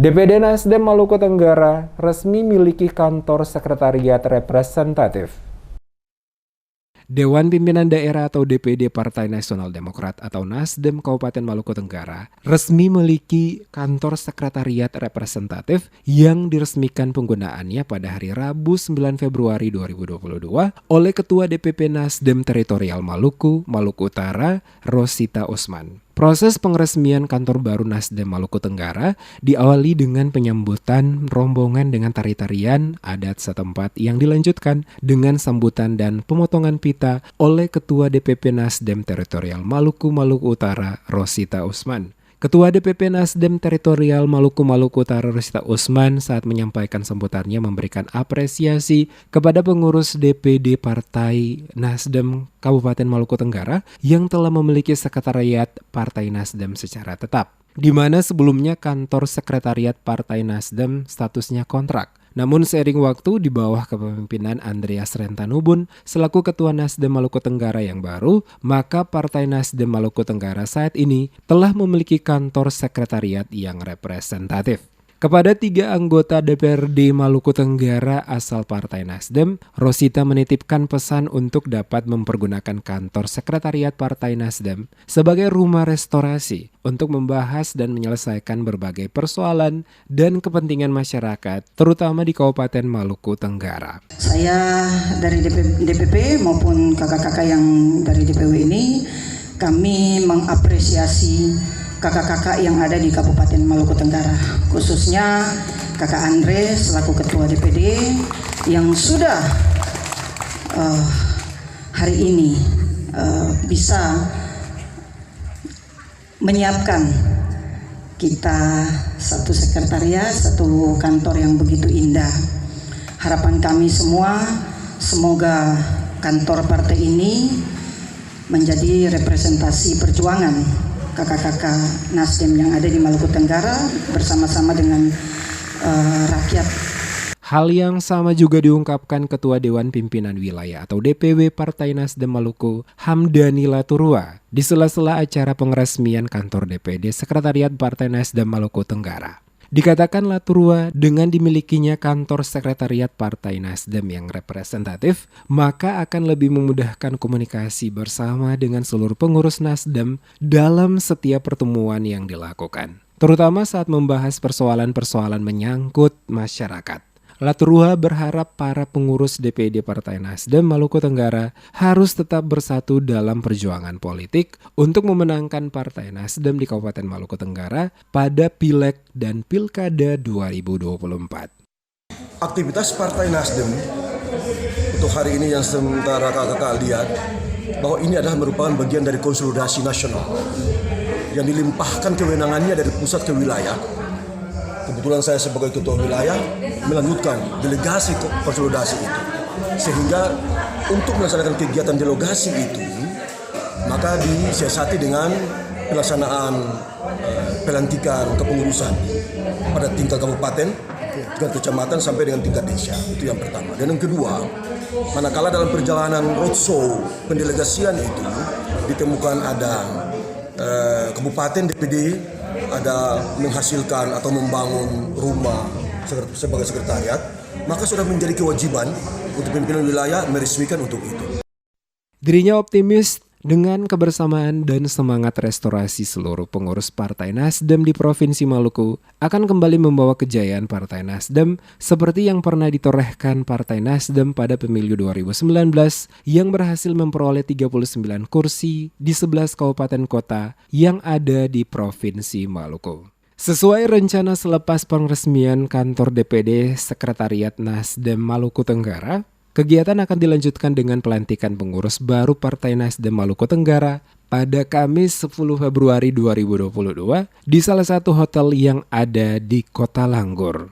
DPD Nasdem Maluku Tenggara resmi miliki kantor sekretariat representatif. Dewan Pimpinan Daerah atau DPD Partai Nasional Demokrat atau Nasdem Kabupaten Maluku Tenggara resmi memiliki kantor sekretariat representatif yang diresmikan penggunaannya pada hari Rabu 9 Februari 2022 oleh Ketua DPP Nasdem Teritorial Maluku, Maluku Utara, Rosita Usman. Proses pengresmian kantor baru Nasdem Maluku Tenggara diawali dengan penyambutan rombongan dengan tari-tarian adat setempat yang dilanjutkan dengan sambutan dan pemotongan pita oleh Ketua DPP Nasdem Teritorial Maluku, Maluku Utara, Rosita Usman. Ketua DPP Nasdem Teritorial Maluku, Maluku Utara Rosita Usman saat menyampaikan sambutannya memberikan apresiasi kepada pengurus DPD Partai Nasdem Kabupaten Maluku Tenggara yang telah memiliki sekretariat Partai Nasdem secara tetap, di mana sebelumnya kantor sekretariat Partai Nasdem statusnya kontrak. Namun seiring waktu di bawah kepemimpinan Andreas Rentanubun selaku Ketua Nasdem Maluku Tenggara yang baru, maka Partai Nasdem Maluku Tenggara saat ini telah memiliki kantor sekretariat yang representatif. Kepada 3 anggota DPRD Maluku Tenggara asal Partai Nasdem, Rosita menitipkan pesan untuk dapat mempergunakan kantor sekretariat Partai Nasdem sebagai rumah restorasi untuk membahas dan menyelesaikan berbagai persoalan dan kepentingan masyarakat, terutama di Kabupaten Maluku Tenggara. Saya dari DPP maupun kakak-kakak yang dari DPW ini, kami mengapresiasi kakak-kakak yang ada di Kabupaten Maluku Tenggara, khususnya kakak Andre selaku Ketua DPD yang sudah hari ini bisa menyiapkan kita satu sekretariat, satu kantor yang begitu indah. Harapan kami semua, semoga kantor partai ini menjadi representasi perjuangan kakak-kakak Nasdem yang ada di Maluku Tenggara bersama-sama dengan rakyat. Hal yang sama juga diungkapkan Ketua Dewan Pimpinan Wilayah atau DPW Partai Nasdem Maluku, Hamdani Laturua, di sela-sela acara pengresmian kantor DPD Sekretariat Partai Nasdem Maluku Tenggara. Dikatakan Laturua dengan dimilikinya kantor sekretariat Partai Nasdem yang representatif, maka akan lebih memudahkan komunikasi bersama dengan seluruh pengurus Nasdem dalam setiap pertemuan yang dilakukan, terutama saat membahas persoalan-persoalan menyangkut masyarakat. Laturua berharap para pengurus DPD Partai Nasdem Maluku Tenggara harus tetap bersatu dalam perjuangan politik untuk memenangkan Partai Nasdem di Kabupaten Maluku Tenggara pada Pileg dan Pilkada 2024. Aktivitas Partai Nasdem untuk hari ini yang sementara kakak-kakak lihat bahwa ini adalah merupakan bagian dari konsolidasi nasional yang dilimpahkan kewenangannya dari pusat ke wilayah. Kebetulan saya sebagai ketua wilayah melanjutkan delegasi konsolidasi itu. Sehingga untuk melaksanakan kegiatan delegasi itu, maka disiasati dengan pelaksanaan pelantikan kepengurusan pada tingkat kabupaten, tingkat kecamatan sampai dengan tingkat desa. Itu yang pertama. Dan yang kedua, manakala dalam perjalanan roadshow pendelegasian itu ditemukan ada kabupaten DPD ada menghasilkan atau membangun rumah sebagai sekretariat, maka sudah menjadi kewajiban untuk pimpinan wilayah meresmikan untuk itu. Dirinya optimis dengan kebersamaan dan semangat restorasi seluruh pengurus Partai Nasdem di Provinsi Maluku akan kembali membawa kejayaan Partai Nasdem seperti yang pernah ditorehkan Partai Nasdem pada pemilu 2019 yang berhasil memperoleh 39 kursi di 11 kabupaten kota yang ada di Provinsi Maluku. Sesuai rencana selepas pengresmian kantor DPD Sekretariat Nasdem Maluku Tenggara, kegiatan akan dilanjutkan dengan pelantikan pengurus baru Partai Nasdem Maluku Tenggara pada Kamis 10 Februari 2022 di salah satu hotel yang ada di Kota Langgur.